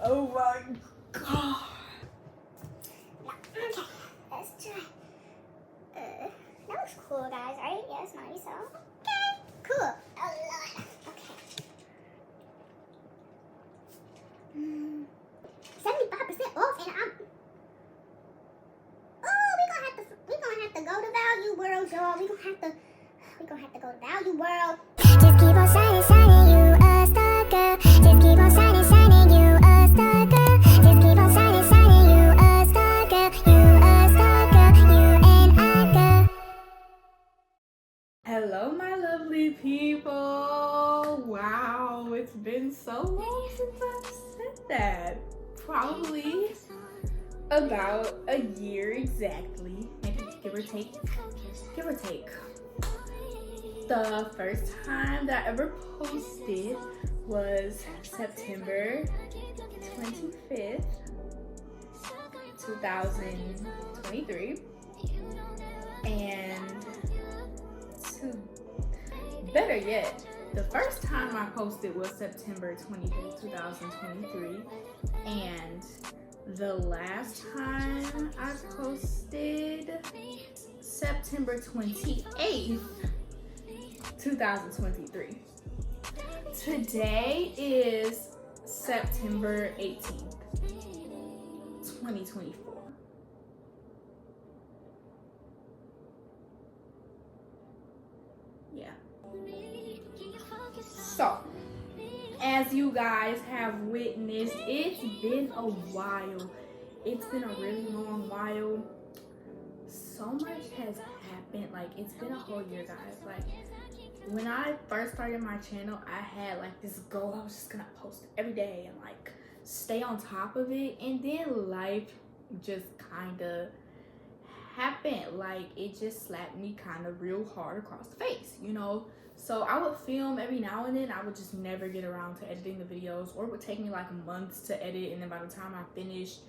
Oh my god. Okay, let's try. That looks cool, guys, right? Yeah, it's nice. So, okay, cool. Oh, Lord. Okay. 75% off, and I'm. Oh, we gonna have to go to Value World, y'all. We gonna have to go to Value World. Just keep on shining, shining, you a star girl. Just keep on shining, shining, you a star girl. Just keep on shining, shining, you a star girl. You a star girl, you and I girl. Hello, my lovely people. Wow, it's been so long since I've said that. Probably about a year exactly, maybe give or take. Give or take. The first time that I ever posted was September 25th, 2023. And better yet, the first time I posted was September 25th, 2023. And the last time I posted, September 28th, 2023. Today is September 18th, 2024. Yeah. So, as you guys have witnessed, it's been a while. It's been a really long while. So much has happened. Like, it's been a whole year, guys. Like, when I first started my channel, I had like this goal. I was just gonna post every day and like stay on top of it. And then life just kind of happened. Like, it just slapped me kind of real hard across the face, you know? So I would film every now and then. I would just never get around to editing the videos, or it would take me like months to edit, and then by the time I finished,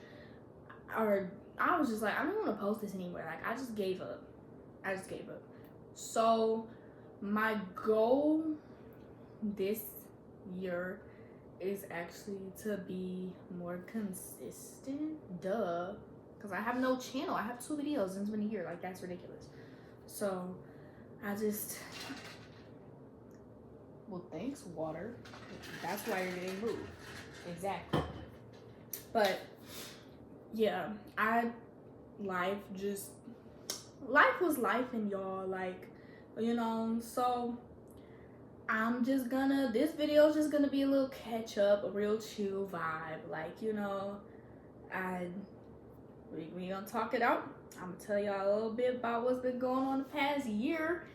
or I was just like, I don't want to post this anymore. Like, I just gave up. So my goal this year is actually to be more consistent. Duh. Because I have no channel. I have 2 videos and it's been a year. Like, that's ridiculous. So I just, well, thanks, water. That's why you're getting moved. Exactly. But yeah, life was life, and y'all, like, you know. So this video is just gonna be a little catch up, a real chill vibe. Like, you know, we gonna talk it out. I'm gonna tell y'all a little bit about what's been going on the past year,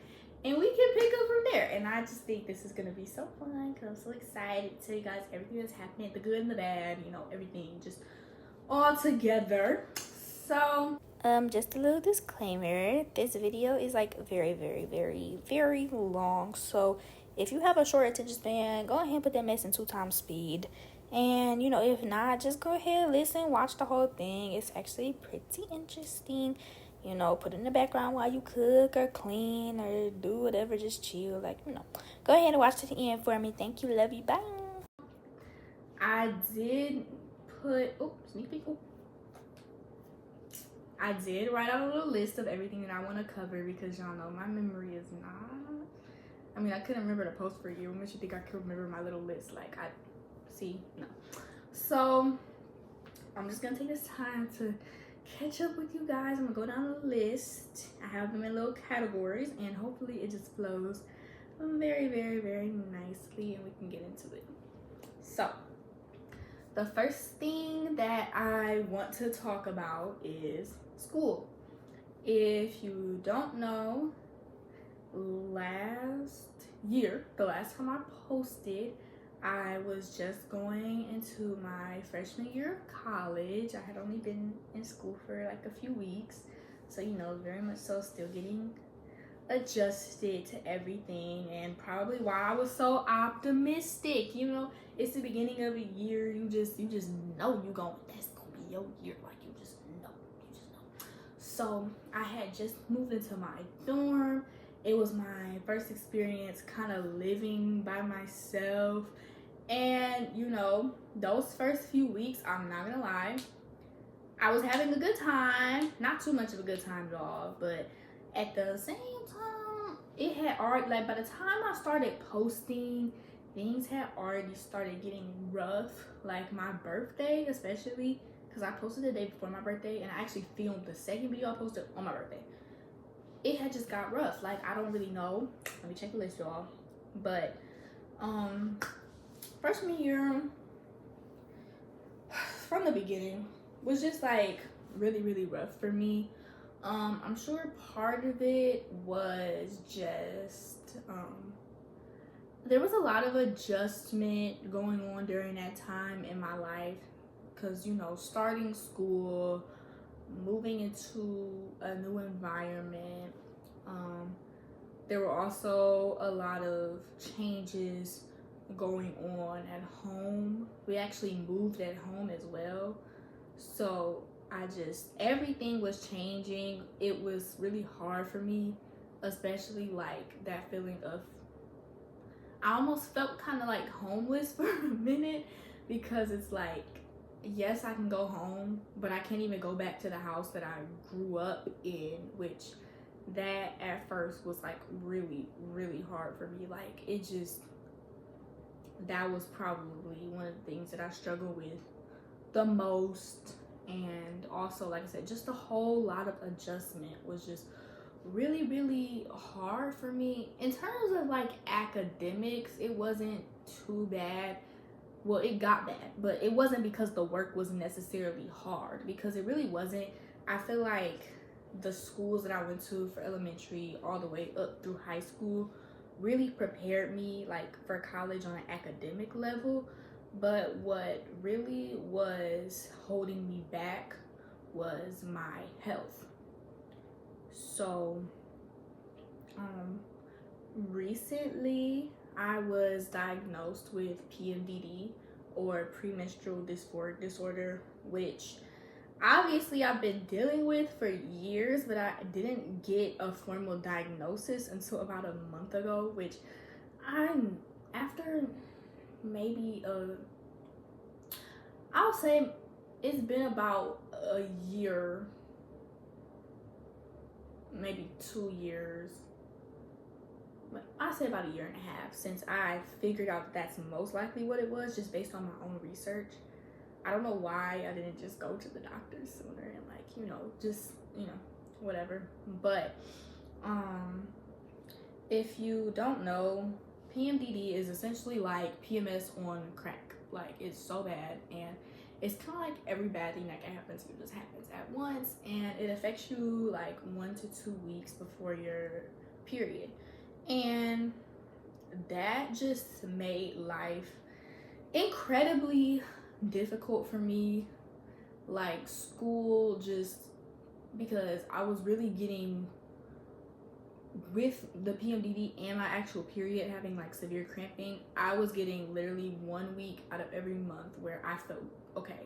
and we can pick up from there. And I just think this is gonna be so fun because I'm so excited to tell you guys everything that's happening, the good and the bad, you know, everything just all together. So just a little disclaimer, this video is like very, very, very, very long. So if you have a short attention span, go ahead and put that mess in 2 times speed. And, you know, if not, just go ahead, listen, watch the whole thing. It's actually pretty interesting. You know, put it in the background while you cook or clean or do whatever. Just chill. Like, you know, go ahead and watch to the end for me. Thank you. Love you. Bye. I did put, sneak peek. I did write out a little list of everything that I want to cover because y'all know my memory is not. I mean, I couldn't remember to post for you. What makes you think I could remember my little list? Like, no. So I'm just gonna take this time to catch up with you guys. I'm gonna go down the list. I have them in little categories, and hopefully it just flows very, very, very nicely, and we can get into it. So the first thing that I want to talk about is school. If you don't know, last year, the last time I posted, I was just going into my freshman year of college. I had only been in school for like a few weeks, so, you know, very much so still getting adjusted to everything, and probably why I was so optimistic. You know, it's the beginning of a year. You just know that's gonna be your year. Like, you just know. So I had just moved into my dorm. It was my first experience kind of living by myself, And you know, those first few weeks, I'm not gonna lie, I was having a good time. Not too much of a good time at all, but at the same time, it had already, like, by the time I started posting, things had already started getting rough. Like my birthday, especially, because I posted the day before my birthday, and I actually filmed the second video I posted on my birthday. It had just got rough. Like, I don't really know. Let me check the list, y'all. But freshman year, from the beginning, was just like really, really rough for me. I'm sure part of it was just there was a lot of adjustment going on during that time in my life, because you know, starting school, moving into a new environment, there were also a lot of changes going on at home. We actually moved at home as well, so everything was changing. It was really hard for me, especially like that feeling of, I almost felt kind of like homeless for a minute, because it's like, yes, I can go home, but I can't even go back to the house that I grew up in, which that at first was like really, really hard for me. Like, it just, that was probably one of the things that I struggled with the most. And also, like I said, just a whole lot of adjustment was just really, really hard for me. In terms of like academics, it wasn't too bad. Well, it got bad, but it wasn't because the work was necessarily hard, because it really wasn't. I feel like the schools that I went to for elementary all the way up through high school really prepared me like for college on an academic level. But what really was holding me back was my health. So recently I was diagnosed with PMDD, or premenstrual disorder, which obviously I've been dealing with for years, but I didn't get a formal diagnosis until about a month ago, which after maybe I'll say it's been about a year, maybe 2 years, but I say about a year and a half since I figured out that's most likely what it was, just based on my own research. I don't know why I didn't just go to the doctor sooner and like, you know, just, you know, whatever. But if you don't know, PMDD is essentially like PMS on crack. Like, it's so bad, and it's kind of like every bad thing that can happen to you just happens at once, and it affects you like 1 to 2 weeks before your period. And that just made life incredibly difficult for me. Like, school, just because I was really getting, with the PMDD and my actual period having like severe cramping, I was getting literally 1 week out of every month where I felt okay.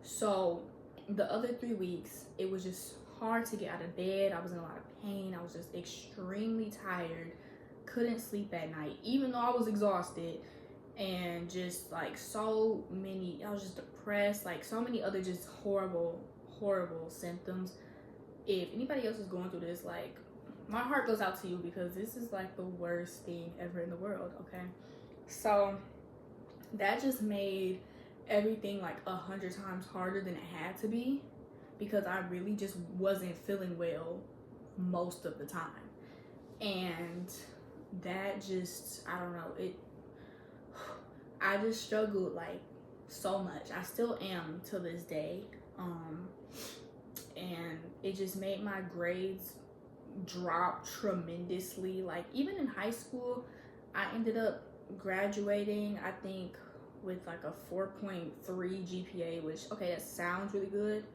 So the other 3 weeks, it was just hard to get out of bed. I was in a lot of pain. I was just extremely tired, couldn't sleep at night, even though I was exhausted, and just like so many, I was just depressed, like so many other just horrible symptoms. If anybody else is going through this, like, my heart goes out to you, because this is like the worst thing ever in the world. Okay, so that just made everything like 100 times harder than it had to be, because I really just wasn't feeling well most of the time. And that just, I don't know, I just struggled like so much. I still am to this day. And it just made my grades drop tremendously. Like, even in high school, I ended up graduating, I think, with like a 4.3 GPA, which, okay, that sounds really good,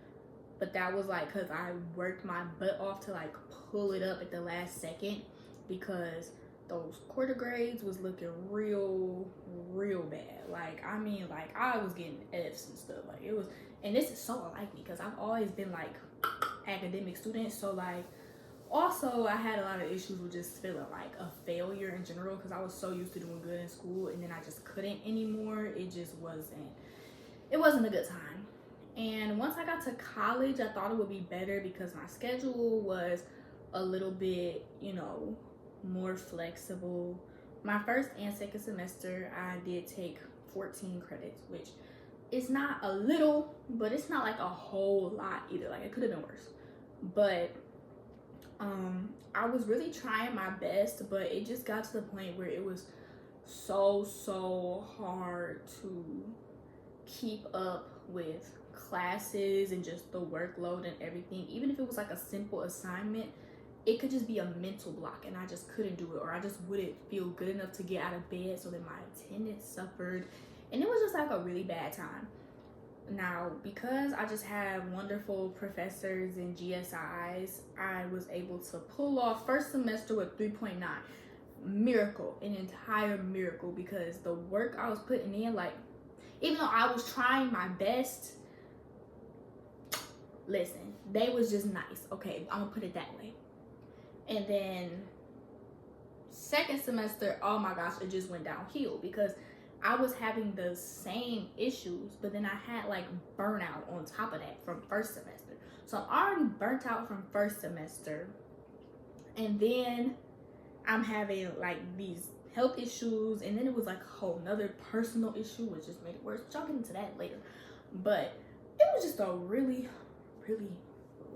but that was like because I worked my butt off to like pull it up at the last second, because those quarter grades was looking real bad. Like, I mean, like, I was getting F's and stuff. Like, it was, and this is so unlike me, because I've always been like academic student. So like, Also, I had a lot of issues with just feeling like a failure in general because I was so used to doing good in school, and then I just couldn't anymore. It wasn't a good time. And once I got to college, I thought it would be better because my schedule was a little bit, more flexible. My first and second semester, I did take 14 credits, which is not a little, but it's not like a whole lot either. Like, it could have been worse. But I was really trying my best, but it just got to the point where it was so hard to keep up with classes and just the workload and everything. Even if it was like a simple assignment, it could just be a mental block and I just couldn't do it, or I just wouldn't feel good enough to get out of bed, so then my attendance suffered, and it was just like a really bad time. Now, because I just have wonderful professors and GSIs, I was able to pull off first semester with 3.9. Miracle, an entire miracle, because the work I was putting in, like, even though I was trying my best, listen, they was just nice. Okay, I'm gonna put it that way. And then second semester, oh my gosh, it just went downhill because I was having the same issues, but then I had like burnout on top of that from first semester. So I'm already burnt out from first semester, and then I'm having like these health issues, and then it was like a whole nother personal issue, which just made it worse. But y'all get into that later. But it was just a really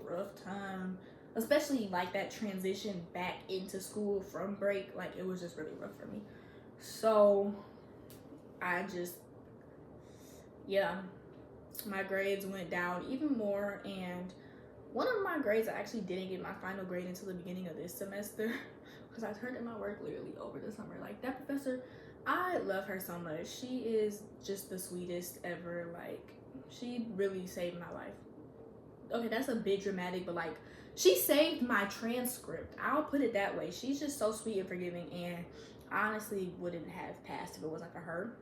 rough time, especially like that transition back into school from break. Like, it was just really rough for me. So I just, my grades went down even more, and one of my grades, I actually didn't get my final grade until the beginning of this semester because I turned in my work literally over the summer. Like, that professor, I love her so much. She is just the sweetest ever. Like, she really saved my life. Okay, that's a bit dramatic, but like, she saved my transcript. I'll put it that way. She's just so sweet and forgiving, and I honestly wouldn't have passed if it wasn't for her.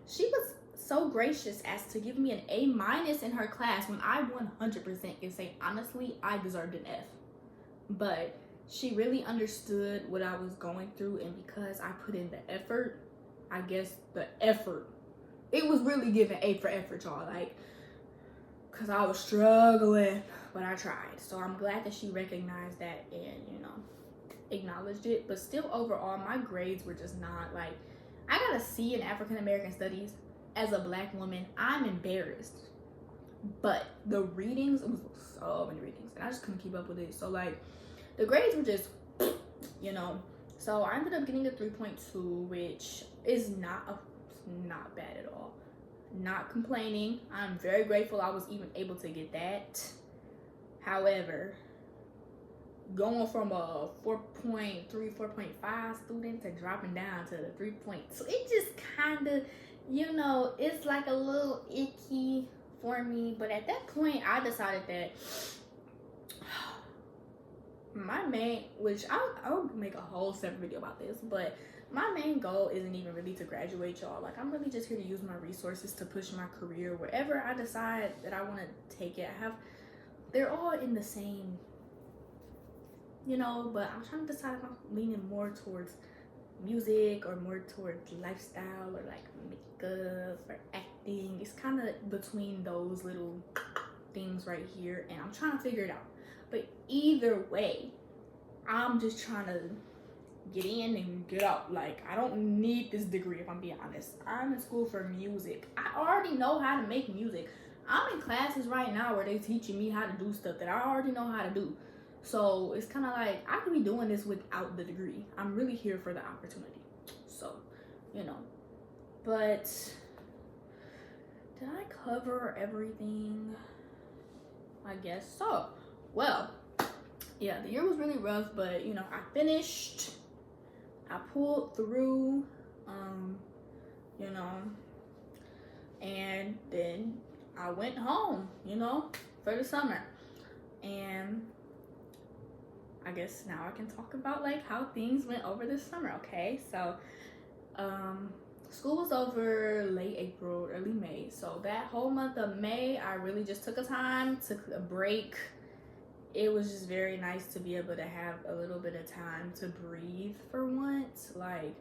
She was so gracious as to give me an A- in her class when I 100% can say honestly I deserved an F. But she really understood what I was going through, and because I put in the effort, I guess the effort, it was really giving A for effort, y'all. Like, because I was struggling, but I tried. So I'm glad that she recognized that and, acknowledged it. But still, overall, my grades were just not like, I got a C in African American Studies. As a Black woman, I'm embarrassed. But the readings, it was so many readings, and I just couldn't keep up with it. So like, the grades were just, So I ended up getting a 3.2, which is not bad at all. Not complaining. I'm very grateful I was even able to get that. However, going from a 4.3, 4.5 student to dropping down to the 3.2, it just kind of, it's like a little icky for me. But at that point, I decided that my main, which I'll make a whole separate video about this, but my main goal isn't even really to graduate, y'all. Like, I'm really just here to use my resources to push my career wherever I decide that I want to take it. They're all in the same, but I'm trying to decide if I'm leaning more towards music or more towards lifestyle or like makeup or acting. It's kind of between those little things right here, and I'm trying to figure it out. But either way, I'm just trying to get in and get out. Like, I don't need this degree, if I'm being honest. I'm in school for music. I already know how to make music. I'm in classes right now where they're teaching me how to do stuff that I already know how to do. So it's kind of like, I could be doing this without the degree. I'm really here for the opportunity. So, But did I cover everything? I guess so. Well, yeah, the year was really rough, but I finished. I pulled through, and then I went home, for the summer. And I guess now I can talk about like how things went over this summer. Okay, so school was over late April, early May. So that whole month of May, I really just took a break. it was just very nice to be able to have a little bit of time to breathe for once. Like,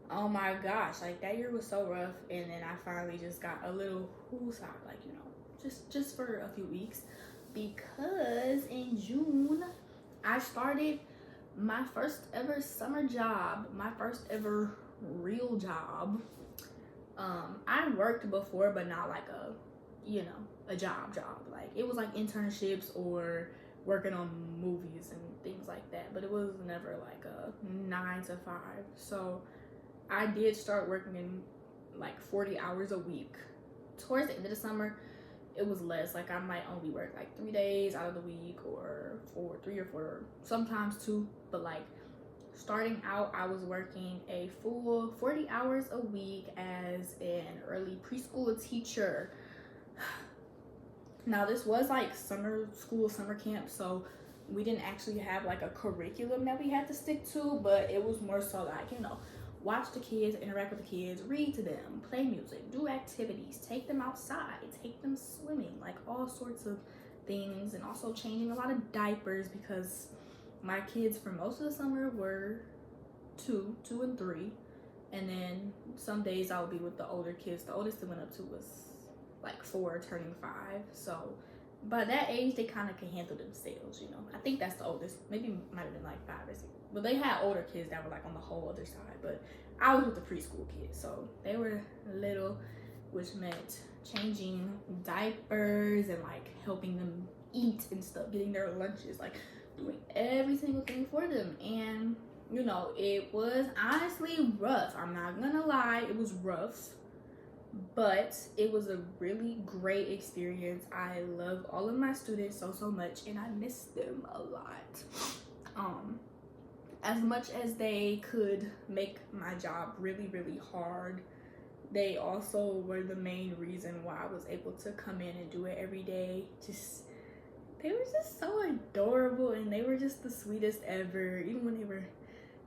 oh my gosh, like that year was so rough, and then I finally just got a little woosah, like, you know, just for a few weeks, because in June I started my first ever summer job, my first ever real job. I worked before, but not like a, you know, a job. Like, it was like internships or working on movies and things like that, but it was never like a 9 to 5. So I did start working in like 40 hours a week. Towards the end of the summer, it was less. Like, I might only work like 3 days out of the week, or 3 or 4, sometimes 2. But like, starting out, I was working a full 40 hours a week as an early preschool teacher. Now, this was like summer school, summer camp, so we didn't actually have like a curriculum that we had to stick to, but it was more so like, you know, watch the kids, interact with the kids, read to them, play music, do activities, take them outside, take them swimming, like all sorts of things, and also changing a lot of diapers, because my kids for most of the summer were 2 and 3, and then some days I would be with the older kids. The oldest that went up to was like 4 turning 5, so by that age they kind of can handle themselves, you know. I think that's the oldest, maybe might have been like 5 or 6, but they had older kids that were like on the whole other side, but I was with the preschool kids, so they were little, which meant changing diapers and like helping them eat and stuff, getting their lunches, like doing every single thing for them. And you know, it was honestly rough, I'm not gonna lie, it was rough, but it was a really great experience. I love all of my students so much, and I miss them a lot. As much as they could make my job really hard, they also were the main reason why I was able to come in and do it every day. They were just so adorable, and they were just the sweetest ever. Even when they were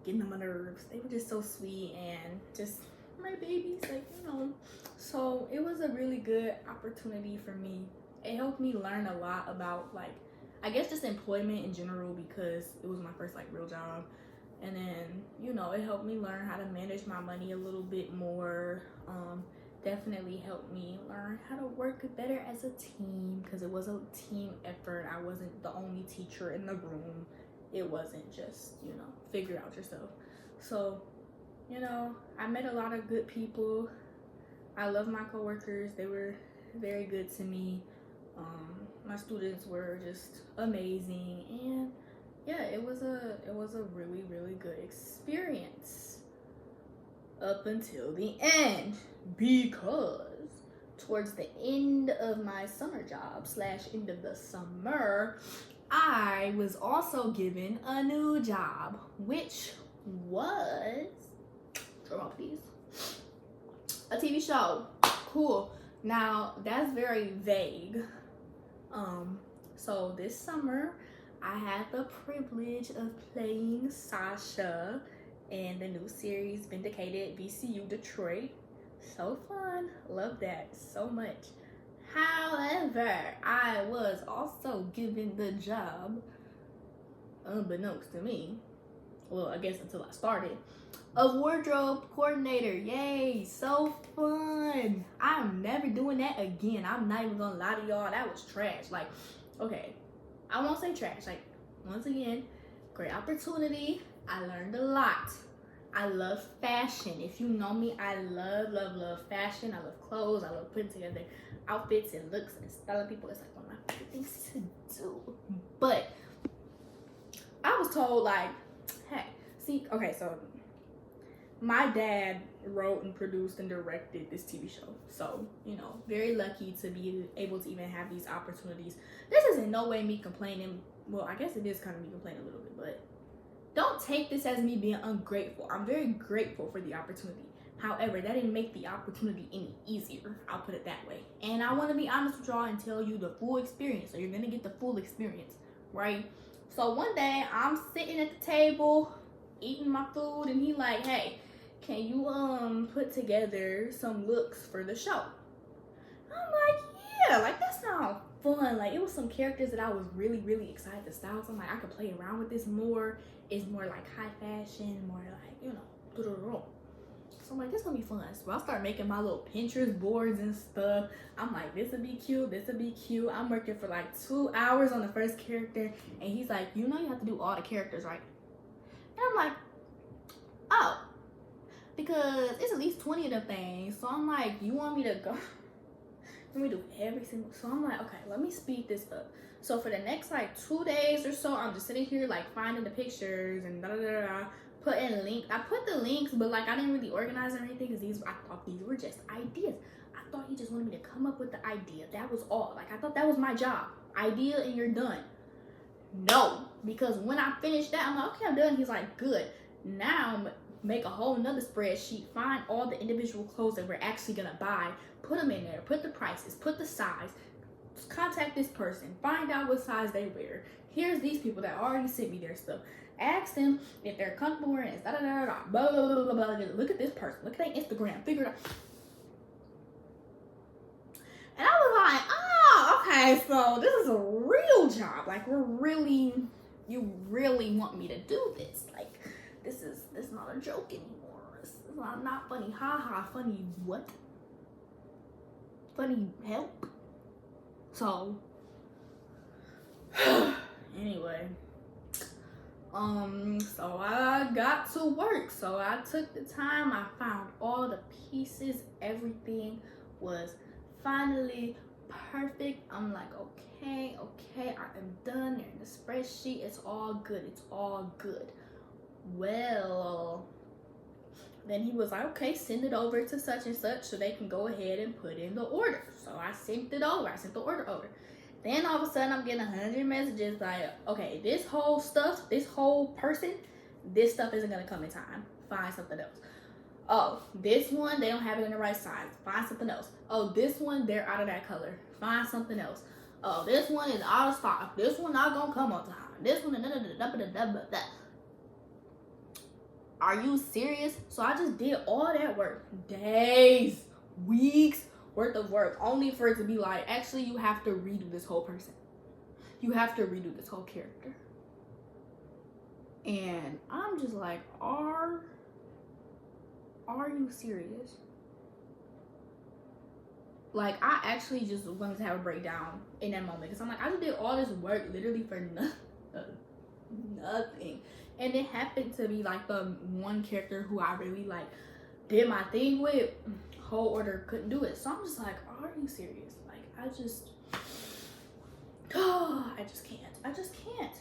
getting on my nerves, they were just so sweet and just my babies, like, you know. So it was a really good opportunity for me. It helped me learn a lot about, like, I guess just employment in general, because it was my first like real job. And then, you know, it helped me learn how to manage my money a little bit more. Definitely helped me learn how to work better as a team, because it was a team effort. I wasn't the only teacher in the room. It wasn't just, you know, figure it out yourself. So, you know, I met a lot of good people. I love my coworkers. They were very good to me. My students were just amazing, and yeah, it was a really good experience up until the end, because towards the end of my summer job / end of the summer, I was also given a new job, which was, drum roll please, a TV show. Cool. Now, that's very vague. So this summer I had the privilege of playing Sasha in the new series Vindicated VCU Detroit. So fun. Love that so much. However, I was also given the job, unbeknownst to me, well, I guess until I started, of wardrobe coordinator. Yay, so fun. I'm never doing that again. I'm not even gonna lie to y'all, that was trash. Like, okay, I won't say trash. Like, once again, great opportunity. I learned a lot. I love fashion. If you know me, I love fashion. I love clothes. I love putting together outfits and looks and styling people. It's like one of my favorite things to do. But I was told, like, hey, see, okay, so my dad wrote and produced and directed this TV show. So, you know, very lucky to be able to even have these opportunities. This is in no way me complaining. Well, I guess it is kind of me complaining a little bit, but don't take this as me being ungrateful. I'm very grateful for the opportunity. However, that didn't make the opportunity any easier. I'll put it that way. And I want to be honest with y'all and tell you the full experience. So you're going to get the full experience, right? So one day I'm sitting at the table eating my food, and he like, hey, can you put together some looks for the show? I'm like, yeah, like that sounds fun. Like, it was some characters that I was really, really excited to style. So I'm like, I could play around with this more. It's more like high fashion, more like, you know. So I'm like, this gonna be fun. So I start making my little Pinterest boards and stuff. I'm like, this would be cute, this would be cute. I'm working for like 2 hours on the first character, and he's like, you know you have to do all the characters, right? And I'm like, oh, because it's at least 20 of them things. So I'm like, you want me to go? Let me do every single. So I'm like, okay, let me speed this up. So for the next like 2 days or so, I'm just sitting here like finding the pictures and putting link. I put the links, but like I didn't really organize or anything because I thought these were just ideas. I thought he just wanted me to come up with the idea. That was all. Like I thought that was my job. Idea and you're done. No, because when I finished that, I'm like, okay, I'm done. He's like, good. Now make a whole nother spreadsheet. Find all the individual clothes that we're actually gonna buy. Put them in there. Put the prices. Put the size. Contact this person. Find out what size they wear. Here's these people that already sent me their stuff. Ask them if they're comfortable wearing it. Blah, blah, blah, blah, blah. Look at this person. Look at their Instagram. Figure it out. And I was like, oh, okay, so this is a real job. Like, you really want me to do this. Like, this is not a joke anymore. It's not funny. Ha ha. Funny what? Funny help. So, anyway. So I got to work. So I took the time. I found all the pieces. Everything was finally perfect. I'm like, okay, I am done. They're in the spreadsheet. It's all good. Well, then he was like, okay, send it over to such and such so they can go ahead and put in the order. So I sent it over. I sent the order over. Then all of a sudden I'm getting 100 messages like, okay, this whole stuff, this whole person, this stuff isn't gonna come in time. Find something else. Oh, this one, they don't have it in the right size. Find something else. Oh, this one, they're out of that color. Find something else. Oh, this one is out of stock. This one not gonna come on time. This one, Are you serious? So I just did all that work. Days, weeks worth of work. Only for it to be like, actually, you have to redo this whole person. You have to redo this whole character. And I'm just like, are you serious? Like, I actually just wanted to have a breakdown in that moment. Because I'm like, I just did all this work literally for nothing. And it happened to be like the one character who I really like did my thing with. Whole order couldn't do it. So I'm just like, are you serious? Like, I just can't.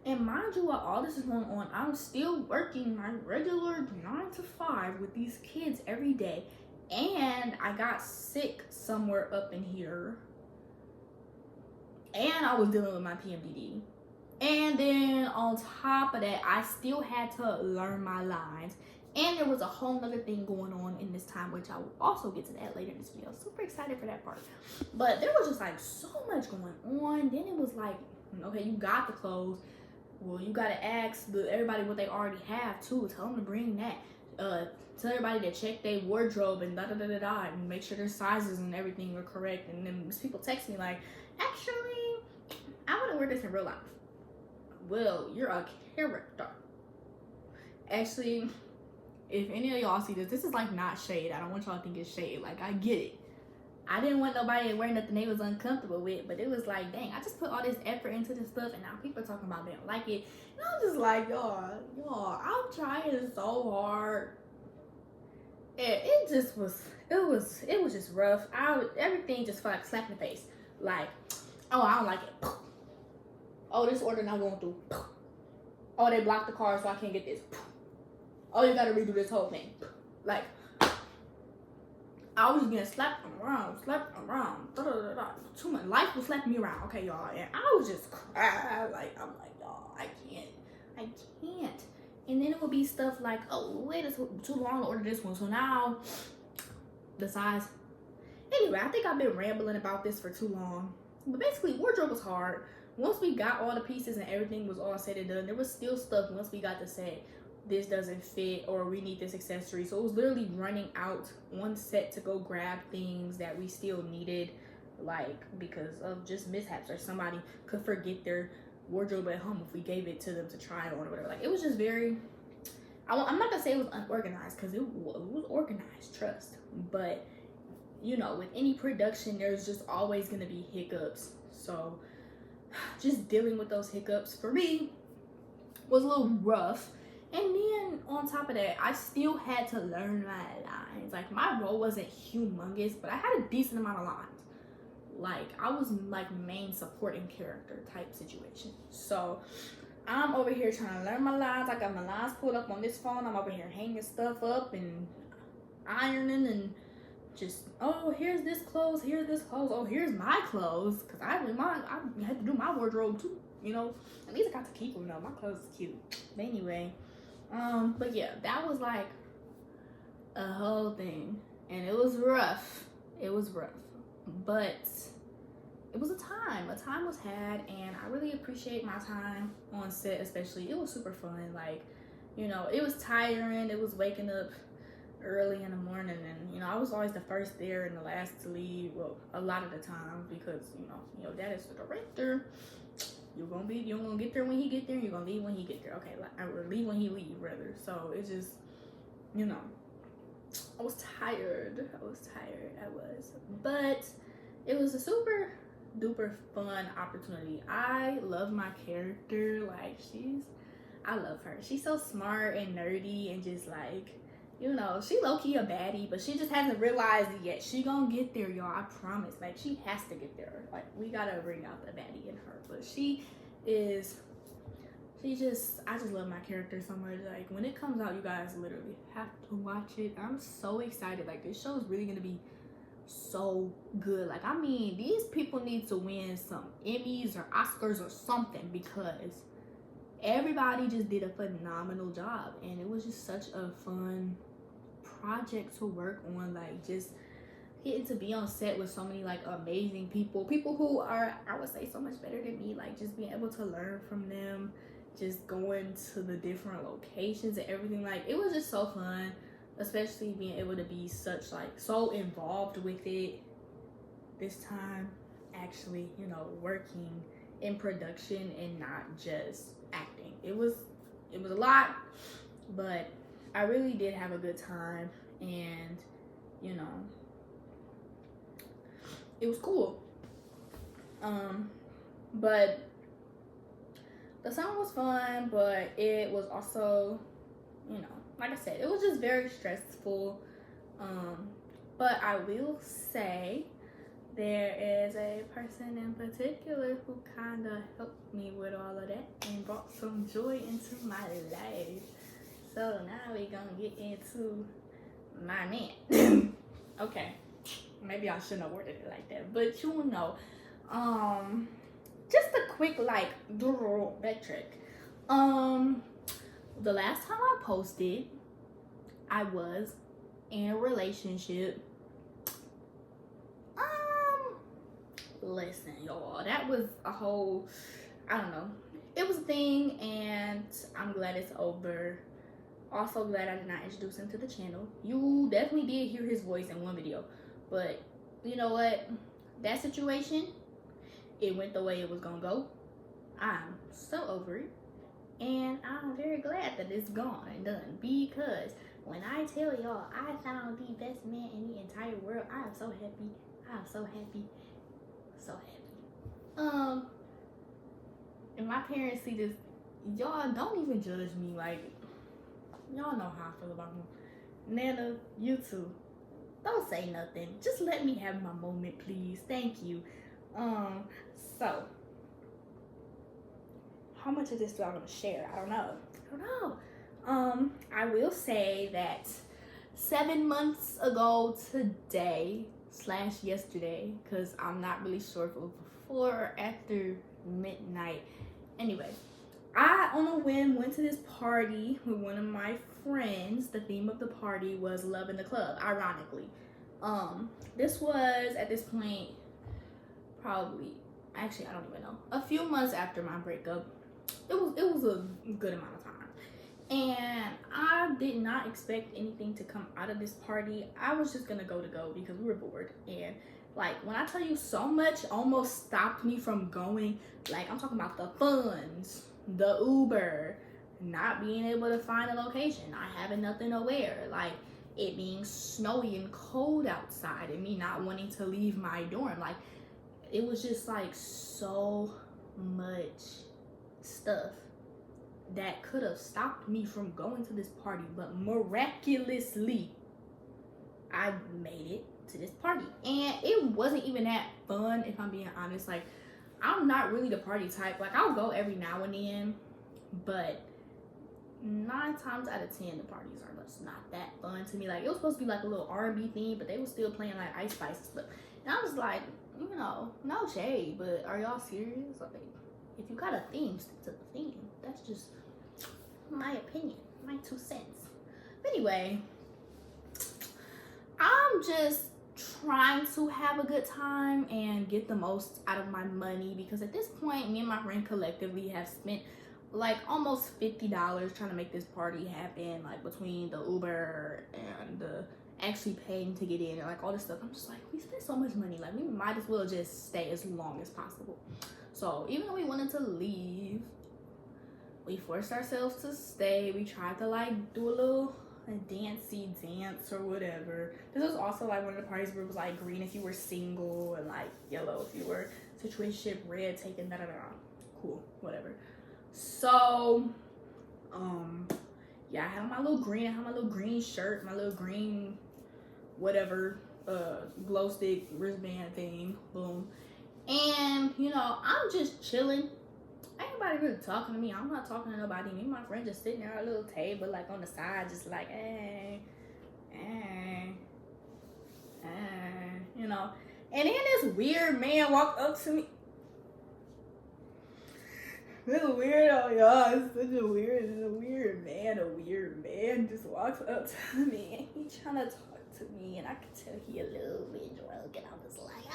And mind you, while all this is going on, I'm still working my regular 9 to 5 with these kids every day. And I got sick somewhere up in here. And I was dealing with my PMDD. And then on top of that, I still had to learn my lines. And there was a whole nother thing going on in this time, which I will also get to that later in this video. Super excited for that part. But there was just like so much going on. Then it was like, okay, you got the clothes. Well, you got to ask everybody what they already have too. Tell them to bring that. Tell everybody to check their wardrobe and and make sure their sizes and everything were correct. And then people text me like, actually, I want to wear this in real life. Well, you're a character. Actually, if any of y'all see this is like not shade. I don't want y'all to think it's shade. Like, I get it. I didn't want nobody to wear nothing they was uncomfortable with, but it was like, dang, I just put all this effort into this stuff, and now people are talking about they don't like it. And I'm just like, y'all, I'm trying so hard. It was just rough. Everything just felt like a slap in the face. Like, oh, I don't like it. Oh, this order not going through. Oh, they blocked the car, so I can't get this. Oh, you gotta redo this whole thing. Like, I was just getting slapped around. Too much. Life was slapping me around, okay, y'all. And I was just crying. Like, I'm like, y'all, I can't. And then it would be stuff like, oh, wait, it's too long to order this one. So now, the size. Anyway, I think I've been rambling about this for too long. But basically, wardrobe was hard. Once we got all the pieces and everything was all said and done, there was still stuff once we got to say, this doesn't fit or we need this accessory. So it was literally running out one set to go grab things that we still needed. like because of just mishaps, or somebody could forget their wardrobe at home if we gave it to them to try on or whatever. Like, it was just very, I'm not gonna say it was unorganized, because it was organized, trust, but you know, with any production there's just always gonna be hiccups. So just dealing with those hiccups for me was a little rough. And then on top of that, I still had to learn my lines. Like, my role wasn't humongous, but I had a decent amount of lines. Like, I was like main supporting character type situation. So I'm over here trying to learn my lines. I got my lines pulled up on this phone. I'm over here hanging stuff up and ironing and just, oh, here's this clothes, here's this clothes, oh, here's my clothes, because I had to do my wardrobe too, you know. At least I got to keep them though. My clothes is cute. But anyway, but yeah, that was like a whole thing, and it was rough. It was rough, but it was a time. A time was had, and I really appreciate my time on set, especially. It was super fun. Like, you know, it was tiring. It was waking up early in the morning, and you know, I was always the first there and the last to leave. Well, a lot of the time, because you know, your dad is the director. You're gonna get there when he get there. You're gonna leave when he get there. Okay, or leave when he leave, rather. So it's just, you know, I was tired. But it was a super duper fun opportunity. I love my character. Like, I love her. She's so smart and nerdy and just like, you know, she low-key a baddie, but she just hasn't realized it yet. She gonna get there, y'all. I promise. Like, she has to get there. Like, we gotta bring out the baddie in her. But I just love my character so much. Like, when it comes out, you guys literally have to watch it. I'm so excited. Like, this show is really gonna be so good. Like, I mean, these people need to win some Emmys or Oscars or something, because everybody just did a phenomenal job, and it was just such a fun project to work on. Like, just getting to be on set with so many like amazing people who are, I would say, so much better than me. Like, just being able to learn from them, just going to the different locations and everything. Like, it was just so fun, especially being able to be such like so involved with it this time, actually, you know, working in production and not just acting. It was a lot, but I really did have a good time, and you know, it was cool. But the summer was fun, but it was also, you know, like I said, it was just very stressful. But I will say there is a person in particular who kind of helped me with all of that and brought some joy into my life. So now we're gonna get into my man. Okay, maybe I shouldn't have worded it like that, but you know, just a quick like backtrack. The last time I posted, I was in a relationship. Listen, y'all, that was a whole, I don't know, it was a thing, and I'm glad it's over. Also glad I did not introduce him to the channel. You definitely did hear his voice in one video, but you know what, that situation, it went the way it was gonna go. I'm so over it, and I'm very glad that it's gone and done, because when I tell y'all I found the best man in the entire world, I am so happy. And my parents see this, y'all don't even judge me. Like, y'all know how I feel about him. Nana, you too, don't say nothing, just let me have my moment, please. Thank you. So how much of this do I want to share? I don't know. I will say that 7 months ago today / yesterday, because I'm not really sure if it was before or after midnight. Anyway, I on a whim went to this party with one of my friends. The theme of the party was Love in the Club, ironically. This was at this point probably, actually I don't even know, a few months after my breakup. It was a good amount of time. And I did not expect anything to come out of this party. I was just gonna go because we were bored, and Like, when I tell you so much almost stopped me from going, like, I'm talking about the funds, the Uber, not being able to find a location, not having nothing to wear, like, it being snowy and cold outside, and me not wanting to leave my dorm. Like, it was just, like, so much stuff that could have stopped me from going to this party, but miraculously, I made it to this party. And it wasn't even that fun, if I'm being honest. Like, I'm not really the party type. Like, I'll go every now and then, but 9 times out of 10, the parties are just not that fun to me. Like, it was supposed to be like a little R&B theme, but they were still playing like Ice Spice and stuff. And I was like, you know, no shade, but are y'all serious? Like, if you got a theme, stick to the theme. That's just my opinion, my 2 cents. But anyway, I'm just trying to have a good time and get the most out of my money, because at this point, me and my friend collectively have spent like almost $50 trying to make this party happen, like between the Uber and the actually paying to get in and like all this stuff. I'm just like, we spent so much money, like we might as well just stay as long as possible. So even though we wanted to leave, we forced ourselves to stay. We tried to like do a little dancey dance or whatever. This was also like one of the parties where it was like green if you were single and like yellow if you were situationship, red taken, da da da. Cool, whatever. So yeah, I had my little green, I had my little green shirt, my little green whatever glow stick wristband thing, boom. And you know, I'm just chilling. Ain't nobody really talking to me. I'm not talking to nobody. Me and my friend just sitting there at a little table, like on the side, just like, you know. And then this weird man walked up to me. This weirdo, y'all. It's such a weird man just walks up to me and he trying to talk to me, and I could tell he a little bit drunk, and I was like,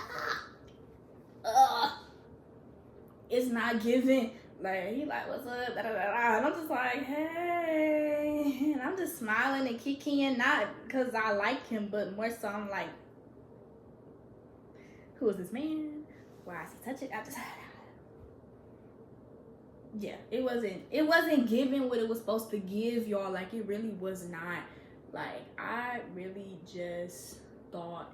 it's not giving. Like, he like, what's up, da da da da, and I'm just like, hey, and I'm just smiling and kicking, not because I like him, but more so I'm like, who is this man? Why is he touching? I just, yeah, it wasn't giving what it was supposed to give, y'all. Like, it really was not. Like, I really just thought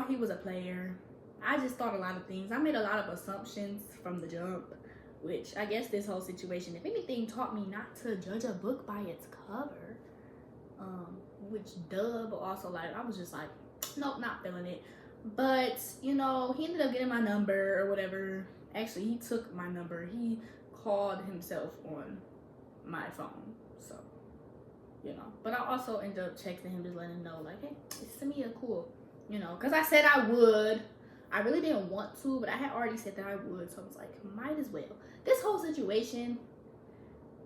he was a player. I just thought a lot of things. I made a lot of assumptions from the jump, which I guess this whole situation, if anything, taught me not to judge a book by its cover. Which but also, like, I was just like, nope, not feeling it. But, you know, he ended up getting my number or whatever. Actually, he took my number. He called himself on my phone. So, you know. But I also ended up texting him, just letting him know, like, hey, it's Samia, cool. You know, because I said I would. I really didn't want to, but I had already said that I would. So I was like, might as well. This whole situation,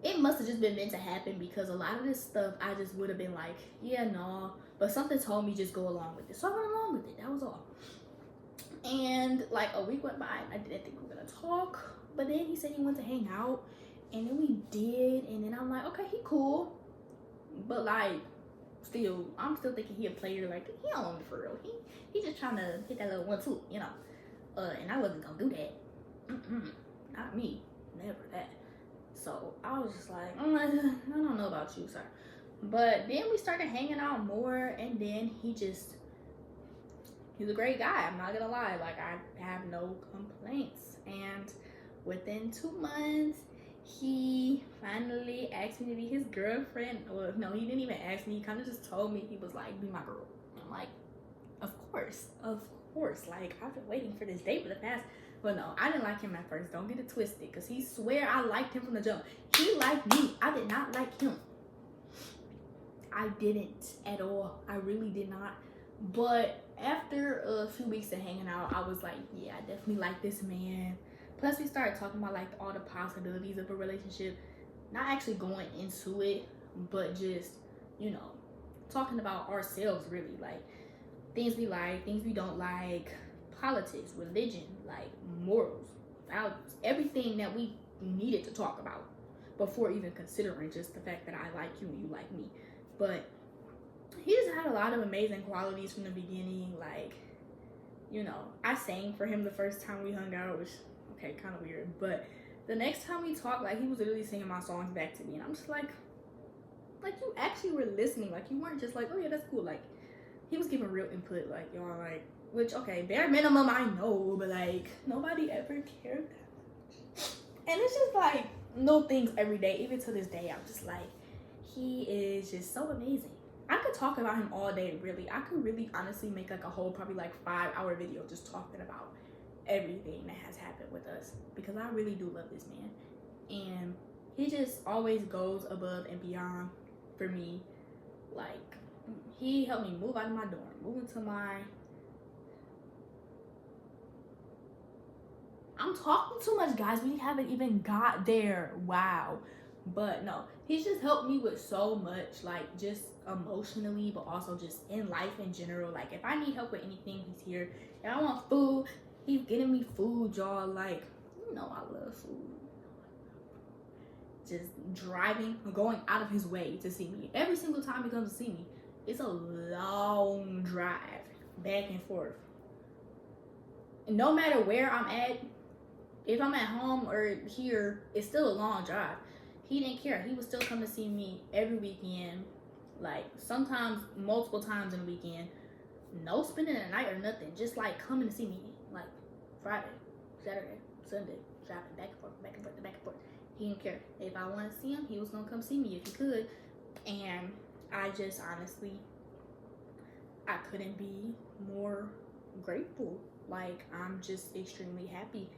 it must have just been meant to happen, because a lot of this stuff, I just would have been like, yeah, no. But something told me just go along with it. So I went along with it. That was all. And like a week went by, and I didn't think we were going to talk. But then he said he wanted to hang out. And then we did. And then I'm like, okay, he cool. But like, still, I'm still thinking he a player. Like, he don't want me for real. He just trying to hit that little 1-2, you know. And I wasn't going to do that. Not me. Never that. So I was just like, I don't know about you, sir. But then we started hanging out more, and then he's a great guy. I'm not gonna lie. Like, I have no complaints. And within 2 months, he finally asked me to be his girlfriend. Well, no, he didn't even ask me. He kind of just told me. He was like, be my girl. I'm like, of course. Like, I've been waiting for this date for the past. But no, I didn't like him at first. Don't get it twisted, because he swear I liked him from the jump. He liked me. I did not like him. I didn't at all. I really did not. But after a few weeks of hanging out, I was like, yeah, I definitely like this man. Plus, we started talking about like all the possibilities of a relationship. Not actually going into it, but just, you know, talking about ourselves, really. Like, things we like, things we don't like, politics, religion, like morals, values, everything that we needed to talk about before even considering just the fact that I like you and you like me. But he just had a lot of amazing qualities from the beginning. Like, you know, I sang for him the first time we hung out, which, okay, kind of weird. But the next time we talked, like, he was literally singing my songs back to me. And I'm just like you actually were listening. Like, you weren't just like, oh, yeah, that's cool. Like, he was giving real input. Like, y'all, like, which, okay, bare minimum, I know. But, like, nobody ever cared that much. And it's just, like, little things every day. Even to this day, I'm just like, he is just so amazing. I could talk about him all day, really. I could really honestly make like a whole probably like 5-hour video just talking about everything that has happened with us, because I really do love this man. And he just always goes above and beyond for me. Like, he helped me move out of my dorm, move into my... I'm talking too much, guys. We haven't even got there. Wow. But no, he's just helped me with so much, like just emotionally, but also just in life in general. Like, if I need help with anything, he's here. If I want food, he's getting me food, y'all. Like, you know I love food. Just driving, going out of his way to see me. Every single time he comes to see me, it's a long drive back and forth. And no matter where I'm at, if I'm at home or here, it's still a long drive. He didn't care. He would still come to see me every weekend. Like, sometimes multiple times in a weekend. No spending the night or nothing. Just like coming to see me. Like, Friday, Saturday, Sunday, driving back and forth, back and forth, back and forth. He didn't care. If I wanted to see him, he was gonna come see me if he could. And I just honestly, I couldn't be more grateful. Like, I'm just extremely happy.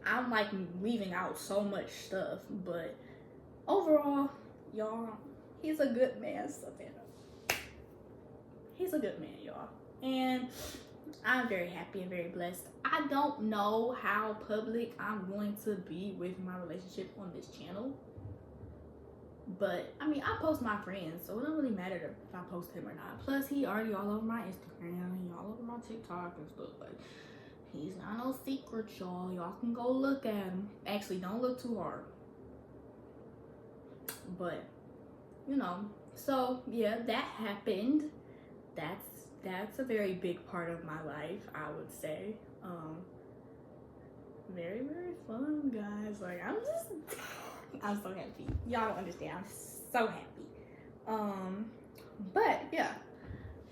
I'm like leaving out so much stuff, but overall, y'all, he's a good man, Savannah. He's a good man, y'all. And I'm very happy and very blessed. I don't know how public I'm going to be with my relationship on this channel. But, I mean, I post my friends, so it don't really matter if I post him or not. Plus, he already all over my Instagram, he all over my TikTok and stuff. Like, he's not no secret, y'all. Y'all can go look at him. Actually, don't look too hard. But, you know, so, yeah, that happened. That's a very big part of my life, I would say. Very, very fun, guys. Like, I'm so happy. Y'all don't understand. I'm so happy. But yeah,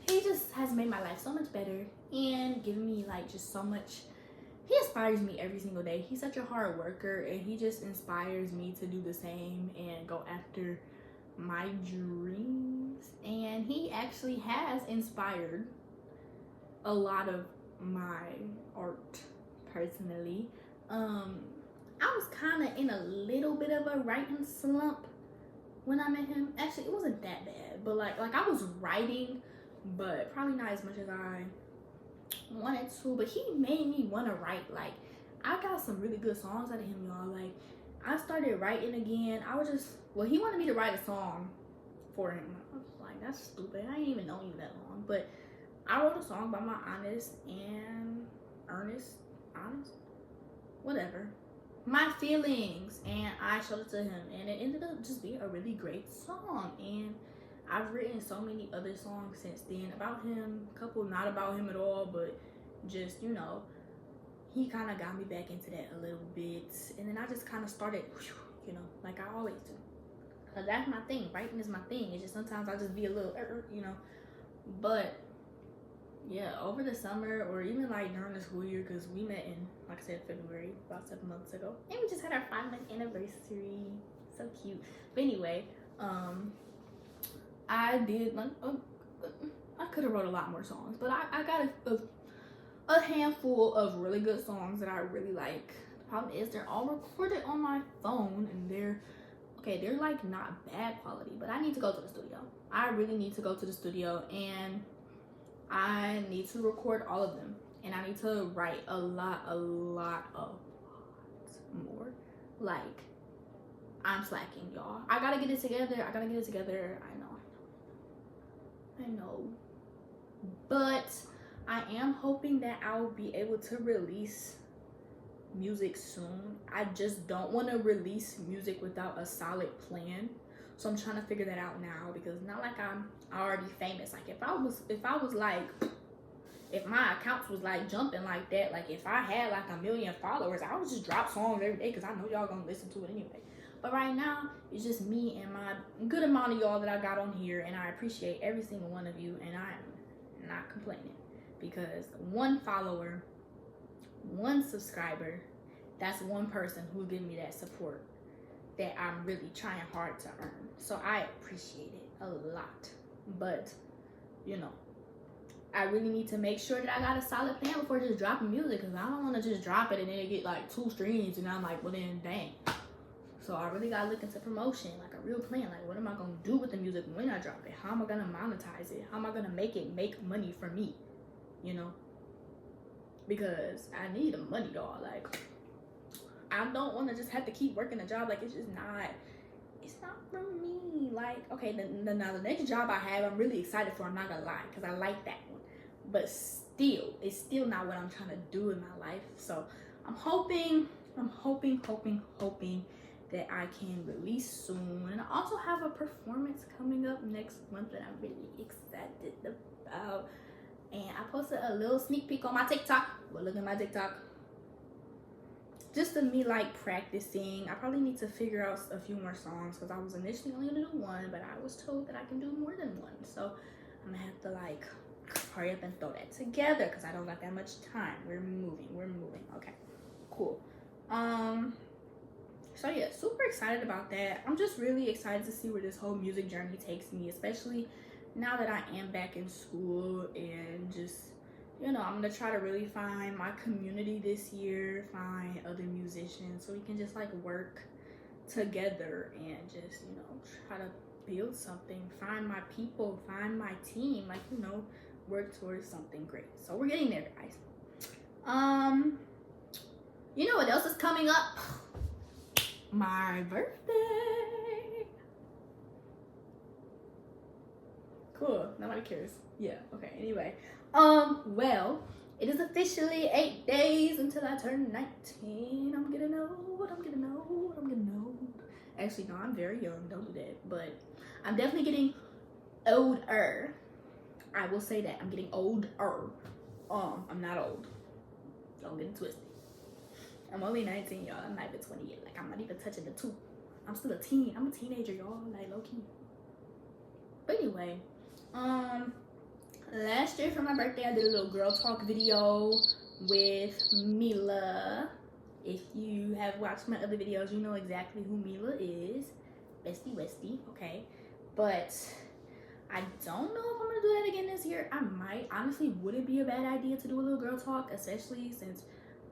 he just has made my life so much better and given me like just so much. He inspires me every single day. He's such a hard worker, and he just inspires me to do the same and go after my dreams. And he actually has inspired a lot of my art personally. I was kind of in a little bit of a writing slump when I met him. Actually, it wasn't that bad, but like I was writing, but probably not as much as I wanted to. But he made me want to write. Like, I got some really good songs out of him, y'all. Like, I started writing again. He wanted me to write a song for him. I was like, that's stupid. I ain't even known you that long. But I wrote a song by my my feelings, and I showed it to him, and it ended up just being a really great song. And I've written so many other songs since then about him, a couple not about him at all, but just, you know, he kind of got me back into that a little bit. And then I just kind of started, you know, like I always do, because that's my thing. Writing is my thing. It's just sometimes I just be a little you know. But yeah, over the summer, or even like during the school year, because we met in, like I said, February, about 7 months ago, and we just had our 5-month anniversary. So cute. But anyway, I did like I could have wrote a lot more songs, but I got a handful of really good songs that I really like. The problem is they're all recorded on my phone, and they're like not bad quality, but I need to go to the studio. I really need to go to the studio, and I need to record all of them, and I need to write a lot more. Like, I'm slacking, y'all. I gotta get it together. I know. But I am hoping that I'll be able to release music soon. I just don't want to release music without a solid plan. So I'm trying to figure that out now, because it's not like I'm already famous. Like if I was like, if my accounts was like jumping like that, like if I had like 1 million followers, I would just drop songs every day because I know y'all gonna listen to it anyway. But right now, it's just me and my good amount of y'all that I got on here, and I appreciate every single one of you, and I'm not complaining, because 1 follower, 1 subscriber, that's 1 person who's giving me that support that I'm really trying hard to earn. So I appreciate it a lot. But, you know, I really need to make sure that I got a solid plan before just dropping music, because I don't want to just drop it and then it get like 2 streams and I'm like, well then, dang. So I really got to look into promotion, like a real plan. Like, what am I going to do with the music when I drop it? How am I going to monetize it? How am I going to make it make money for me? You know? Because I need the money, dog. Like, I don't want to just have to keep working a job. Like, it's not for me. Like, okay, now the next job I have, I'm really excited for. I'm not going to lie, because I like that one. But still, it's still not what I'm trying to do in my life. So I'm hoping that I can release soon. And I also have a performance coming up next month that I'm really excited about. And I posted a little sneak peek on my TikTok. Well, look at my TikTok. Just of me like practicing. I probably need to figure out a few more songs, because I was initially only gonna do 1, but I was told that I can do more than 1. So I'm gonna have to like hurry up and throw that together, because I don't got that much time. We're moving. Okay, cool. So yeah, super excited about that. I'm just really excited to see where this whole music journey takes me, especially now that I am back in school, and just, you know, I'm gonna try to really find my community this year, find other musicians, so we can just like work together and just, you know, try to build something, find my people, find my team, like, you know, work towards something great. So we're getting there, guys. You know what else is coming up? My birthday. Cool, nobody cares. Yeah, okay, anyway. Well, it is officially 8 days until I turn 19. I'm getting old. Actually, no, I'm very young. Don't do that. But I'm definitely getting older. I will say that. I'm getting older. I'm not old. Don't get it twisted. I'm only 19, y'all. I'm not even 20 yet. Like, I'm not even touching the 2. I'm still a teen. I'm a teenager, y'all. Like, low-key. But anyway, last year for my birthday, I did a little girl talk video with Mila. If you have watched my other videos, you know exactly who Mila is. Bestie Westie, okay? But I don't know if I'm gonna do that again this year. I might. Honestly, would it be a bad idea to do a little girl talk, especially since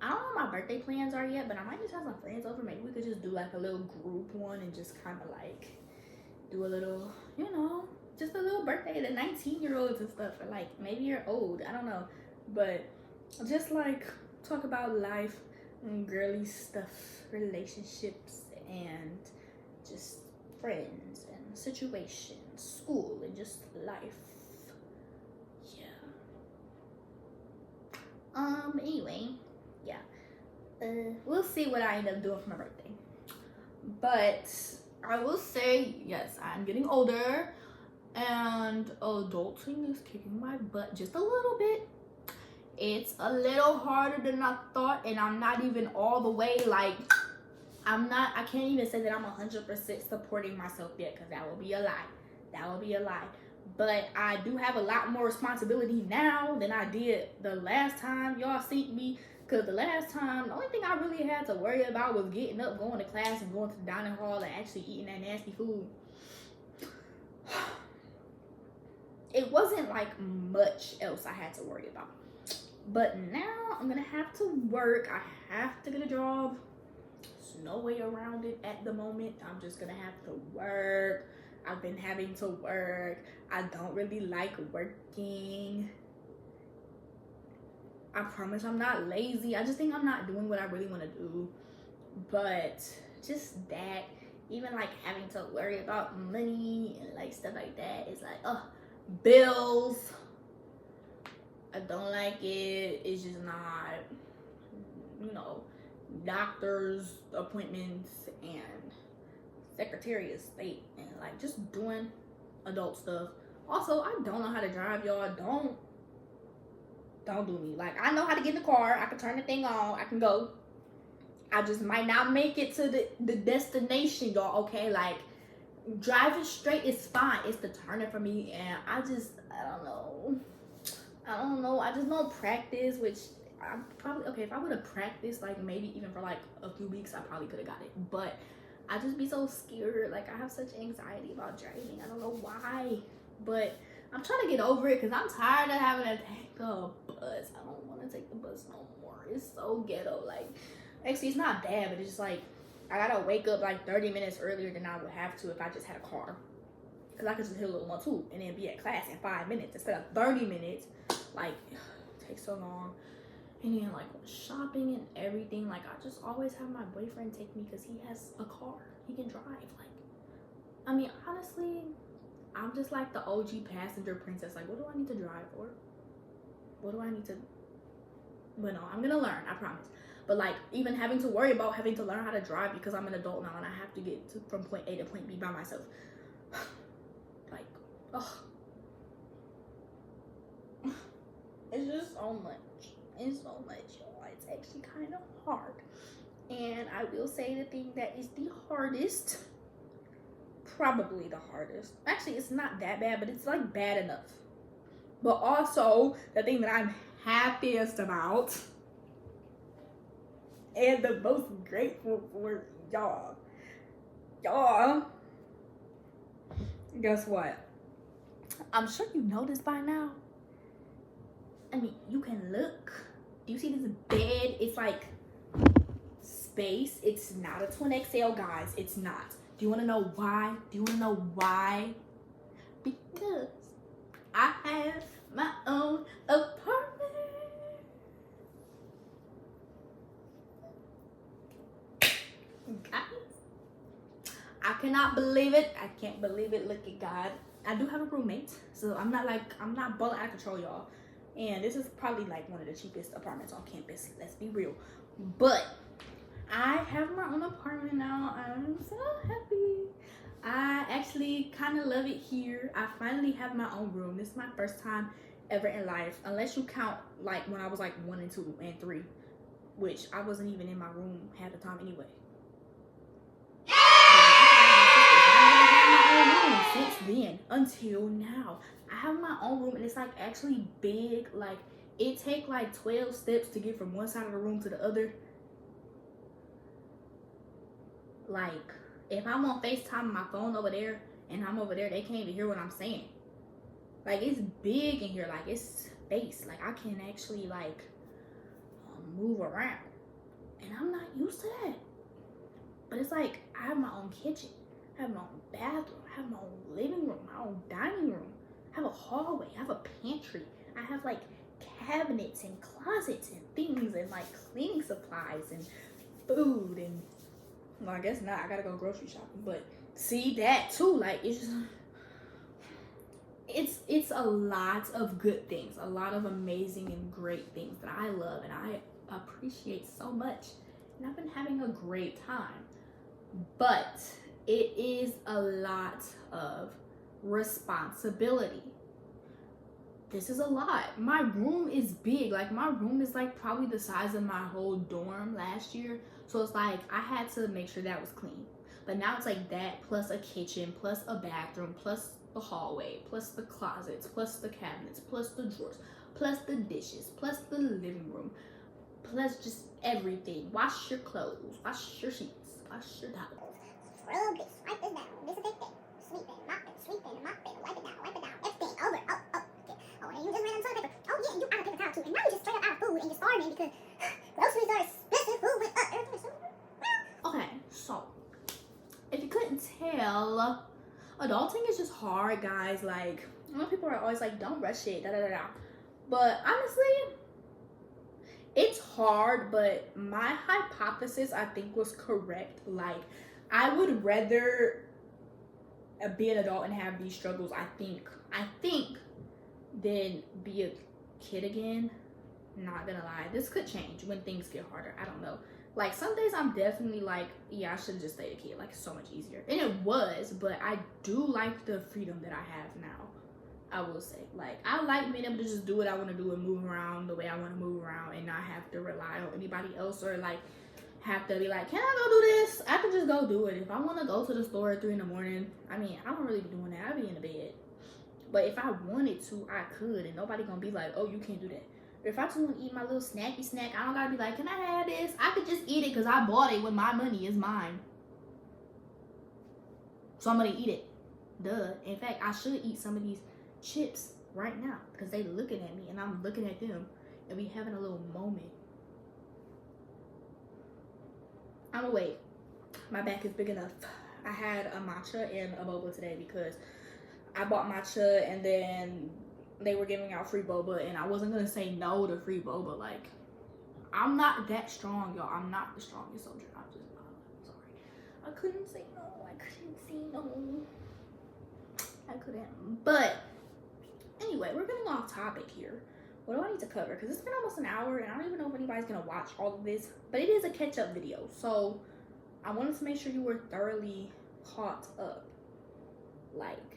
I don't know what my birthday plans are yet, but I might just have some friends over. Maybe we could just do like a little group one and just kind of like do a little, you know, just a little birthday to 19-year-olds and stuff. Or like, maybe you're old, I don't know. But just like talk about life and girly stuff, relationships, and just friends and situations, school, and just life. Yeah. Anyway, yeah. We'll see what I end up doing for my birthday. But I will say, yes, I'm getting older, and adulting is kicking my butt just a little bit. It's a little harder than I thought, and I'm not even all the way, like, I can't even say that I'm 100% supporting myself yet, because that would be a lie. But I do have a lot more responsibility now than I did the last time y'all seen me. Because the last time, the only thing I really had to worry about was getting up, going to class, and going to the dining hall, and actually eating that nasty food. It wasn't like much else I had to worry about. But now I'm gonna have to work. I have to get a job. There's no way around it at the moment. I'm just gonna have to work. I've been having to work. I don't really like working. I promise I'm not lazy. I just think I'm not doing what I really want to do. But just that, even like having to worry about money and like stuff like that, it's like, bills. I don't like it. It's just not, you know, doctor's appointments and Secretary of State and like just doing adult stuff. Also, I don't know how to drive, y'all. Don't do me. Like, I know how to get in the car. I can turn the thing on. I can go. I just might not make it to the destination, y'all. Okay, like driving straight is fine. It's the turning for me, and I don't know. I just don't practice, which I'm probably okay. If I would have practiced, like maybe even for like a few weeks, I probably could have got it. But I just be so scared. Like, I have such anxiety about driving. I don't know why, but I'm trying to get over it because I'm tired of having to take the bus. I don't want to take the bus no more. It's so ghetto. Like, actually, it's not bad, but it's just like I gotta wake up like 30 minutes earlier than I would have to if I just had a car. Because I could just hit a little 1-2 and then be at class in 5 minutes instead of 30 minutes. Like, it takes so long. And then like shopping and everything, like I just always have my boyfriend take me because he has a car. He can drive. Like, I mean, honestly, I'm just like the OG passenger princess. Like, what do I need to drive for? What do I need to? But no, I'm gonna learn, I promise. But like, even having to worry about having to learn how to drive because I'm an adult now and I have to get from point A to point B by myself. Like, ugh. It's just so much. It's so much, y'all. It's actually kind of hard. And I will say the thing that is the hardest, probably the hardest. Actually, it's not that bad, but it's like bad enough. But also, the thing that I'm happiest about and the most grateful for, y'all, guess what? I'm sure you know this by now. I mean, you can look. Do you see this bed? It's like space. It's not a twin XL, guys. It's not. Do you want to know why? Because I have my own apartment. Guys, I cannot believe it. I can't believe it. Look at God. I do have a roommate, so I'm not balling out of control, y'all. And this is probably like one of the cheapest apartments on campus. Let's be real. But I have my own apartment now. I'm so happy. I actually kind of love it here. I finally have my own room. This is my first time ever in life, unless you count like when I was like 1 and 2 and 3, which I wasn't even in my room half the time anyway. Since then until now, I have my own room, and it's like actually big. Like, it take like 12 steps to get from one side of the room to the other. Like, if I'm on FaceTime on my phone over there and I'm over there, they can't even hear what I'm saying. Like, it's big in here. Like, it's space. Like, I can actually like move around, and I'm not used to that. But it's like I have my own kitchen, I have my own bathroom, I have my own living room, my own dining room, I have a hallway, I have a pantry, I have like cabinets and closets and things and like cleaning supplies and food. And well, I guess not, I gotta go grocery shopping, but see that too. Like, it's just it's a lot of good things, a lot of amazing and great things that I love and I appreciate so much, and I've been having a great time. But it is a lot of responsibility. This is a lot. My room is big. Like, my room is like probably the size of my whole dorm last year. So it's like I had to make sure that was clean. But now it's like that plus a kitchen, plus a bathroom, plus the hallway, plus the closets, plus the cabinets, plus the drawers, plus the dishes, plus the living room, plus just everything. Wash your clothes, wash your sheets, wash your towels. Scrub this, wipe this down, disinfect it, sweeping, mopping, wipe it down, everything, over, okay. Oh, and you just ran on toilet paper. Oh yeah, and you out of paper towel too. And now you just straight up out of food and you're starving because groceries are expensive, food with everything. Okay, so if you couldn't tell, adulting is just hard, guys. Like, I know people are always like, don't rush it, da da da da. But honestly, it's hard, but my hypothesis, I think, was correct. Like, I would rather be an adult and have these struggles, I think, than be a kid again. Not gonna lie, this could change when things get harder. I don't know. Like, some days I'm definitely like, yeah, I should have just stayed a kid. Like, it's so much easier. And it was, but I do like the freedom that I have now. I will say. Like, I like being able to just do what I want to do and move around the way I want to move around and not have to rely on anybody else or, like, have to be like, can I go do this? I can just go do it. If I want to go to the store at 3 in the morning, I mean, I don't really be doing that. I be in the bed. But if I wanted to, I could. And nobody gonna be like, oh, you can't do that. If I just want to eat my little snacky snack, I don't gotta be like, can I have this? I could just eat it because I bought it when my money is mine. So I'm gonna eat it. Duh. In fact, I should eat some of these chips right now because they looking at me and I'm looking at them and we having a little moment. I'm awake. My back is big enough. I had a matcha and a boba today because I bought matcha and then they were giving out free boba and I wasn't gonna say no to free boba. Like, I'm not that strong, y'all. I'm not the strongest soldier. I'm sorry. I couldn't say no. I couldn't say no. I couldn't. But anyway, we're getting off topic here. What do I need to cover? Because it's been almost an hour and I don't even know if anybody's gonna watch all of this. But it is a catch-up video, so I wanted to make sure you were thoroughly caught up. Like,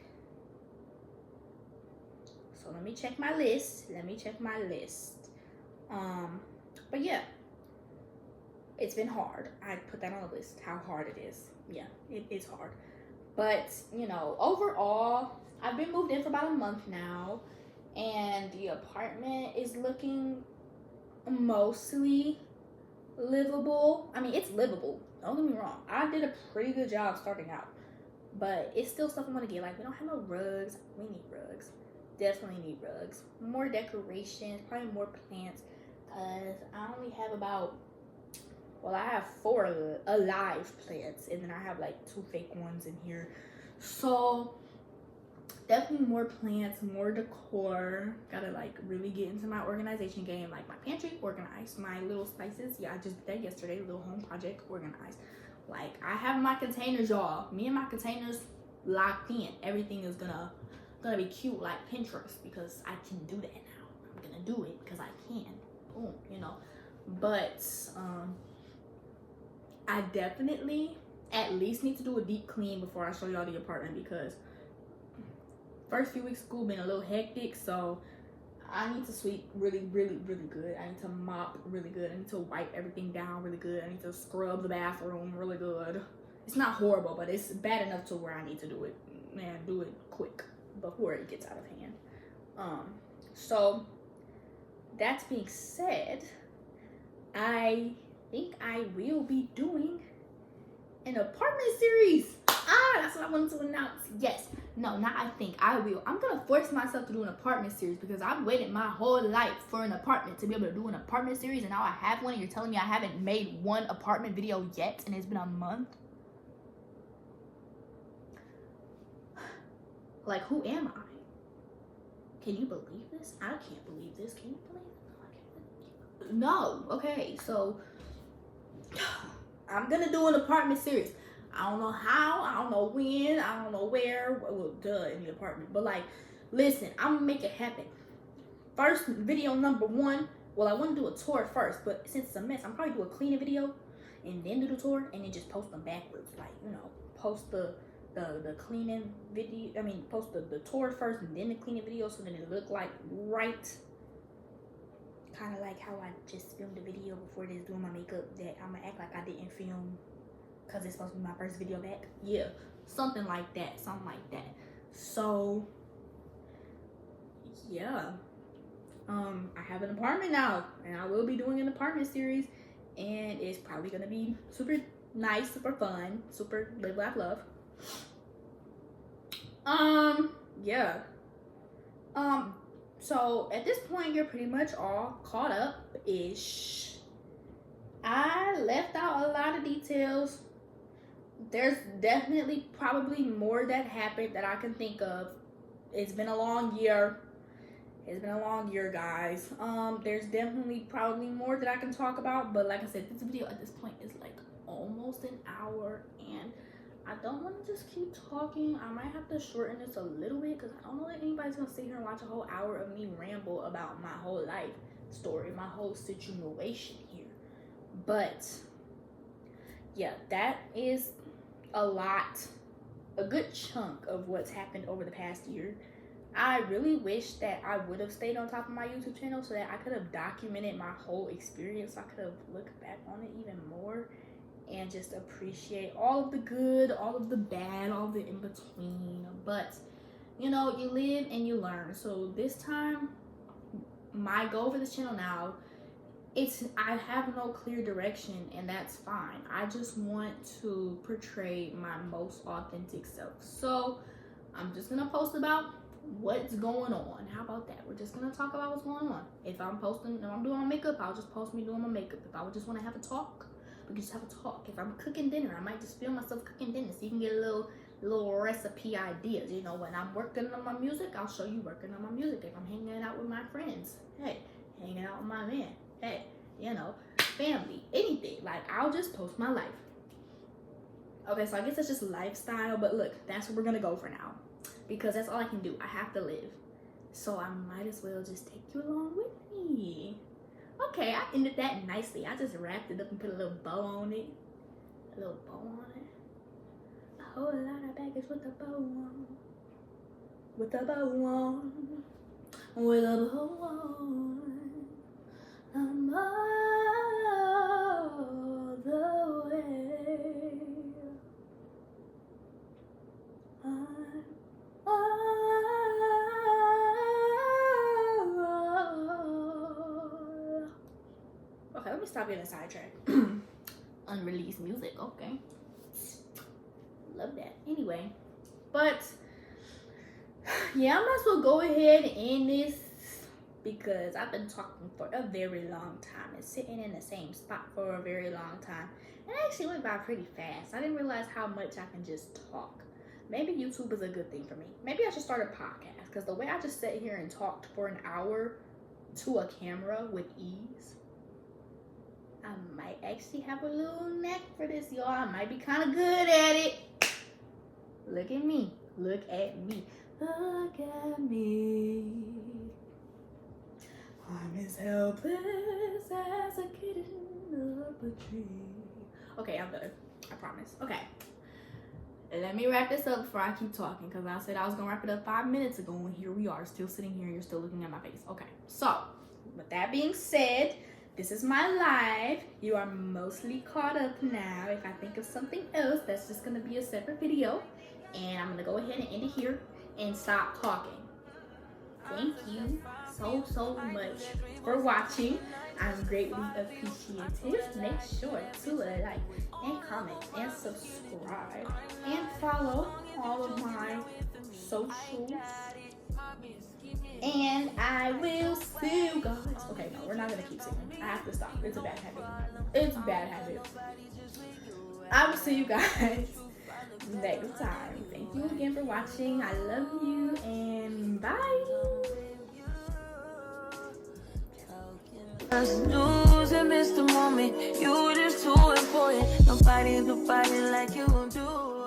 so let me check my list. But yeah, it's been hard. I put that on the list, how hard it is. Yeah, it is hard. But, you know, overall, I've been moved in for about a month now. And the apartment is looking mostly livable. I mean, it's livable. Don't get me wrong. I did a pretty good job starting out. But it's still stuff I want to get. Like, we don't have no rugs. We need rugs. Definitely need rugs. More decorations. Probably more plants. Because I only have about... Well, I have 4 alive plants. And then I have, like, 2 fake ones in here. So... definitely more plants, more decor. Gotta like really get into my organization game. Like my pantry organized, my little spices. Yeah, I just did that yesterday. Little home project organized. Like I have my containers, y'all. Me and my containers locked in. Everything is gonna be cute like Pinterest because I can do that now. I'm gonna do it because I can. Boom, you know. But I definitely at least need to do a deep clean before I show y'all the apartment because first few weeks of school been a little hectic, so I need to sweep really good. I need to mop really good. I need to wipe everything down really good. I need to scrub the bathroom really good. It's not horrible, but it's bad enough to where I need to do it. Man, do it quick before it gets out of hand. So that being said, I think I will be doing an apartment series. That's what I wanted to announce. Yes. No, not I think. I will. I'm going to force myself to do an apartment series because I've waited my whole life for an apartment to be able to do an apartment series. And now I have one and you're telling me I haven't made one apartment video yet and it's been a month? Like, who am I? Can you believe this? I can't believe this. Can you believe it? No. Okay, so I'm going to do an apartment series. I don't know how, I don't know when, I don't know where, well, duh, in the apartment. But like, listen, I'm gonna make it happen. First video number 1, well, I want to do a tour first, but since it's a mess, I'm probably do a cleaning video and then do the tour and then just post them backwards. Like, you know, post the cleaning video, I mean, post the tour first and then the cleaning video so that it look like right. Kind of like how I just filmed a video before this doing my makeup that I'm gonna act like I didn't film because it's supposed to be my first video back. Yeah, something like that. So yeah, I have an apartment now and I will be doing an apartment series and it's probably gonna be super nice, super fun, super live, laugh, love. Yeah. So at this point you're pretty much all caught up ish. I left out a lot of details. There's definitely probably more that happened that I can think of. It's been a long year. Guys. There's definitely probably more that I can talk about, but like I said, this video at this point is like almost an hour and I don't want to just keep talking. I might have to shorten this a little bit because I don't know if anybody's gonna sit here and watch a whole hour of me ramble about my whole life story, my whole situation here. But yeah, that is a good chunk of what's happened over the past year. I really wish that I would have stayed on top of my YouTube channel so that I could have documented my whole experience. I could have looked back on it even more and just appreciate all of the good, all of the bad, all of the in between. But you know, you live and you learn. So this time, my goal for this channel now, I have no clear direction, and that's fine. I just want to portray my most authentic self. So I'm just gonna post about what's going on. How about that? We're just gonna talk about what's going on. If I'm doing my makeup, I'll just post me doing my makeup. If I would just want to have a talk, we can just have a talk. If I'm cooking dinner, I might just film myself cooking dinner so you can get a little recipe ideas. You know, when I'm working on my music, I'll show you working on my music. If I'm hanging out with my friends, hey, hanging out with my man, hey, you know, family, anything. Like, I'll just post my life. Okay, so I guess that's just lifestyle, but look, that's what we're gonna go for now, because that's all I can do. I have to live, so I might as well just take you along with me. Okay, I ended that nicely. I just wrapped it up and put a little bow on it. A little bow on it. A whole lot of baggage with a bow on. With a bow on. With a bow on. I'm all the way. Okay, let me stop getting sidetracked. Unreleased music, okay. Love that. Anyway, but yeah, I might as well go ahead and end this because I've been talking for a very long time and sitting in the same spot for a very long time. And it actually went by pretty fast. I didn't realize how much I can just talk. Maybe YouTube is a good thing for me. Maybe I should start a podcast, because the way I just sat here and talked for an hour to a camera with ease, I might actually have a little knack for this, y'all. I might be kind of good at it. Look at me. Look at me. Look at me. I'm as helpless as a kitten up a tree. Okay, I'm done. I promise. Okay. Let me wrap this up before I keep talking, because I said I was going to wrap it up 5 minutes ago, and here we are, still sitting here, and you're still looking at my face. Okay, so, with that being said, this is my live. You are mostly caught up now. If I think of something else, that's just going to be a separate video, and I'm going to go ahead and end it here and stop talking. Thank you so much for watching. I'm greatly appreciative. Make sure to like and comment and subscribe and follow all of my socials. And I will see you guys. Okay, no, we're not gonna keep singing. I have to stop. It's a bad habit. It's a bad habit. I will see you guys next time. Thank you again for watching. I love you and bye. Lose and miss the moment. You were just too important. Nobody like you do.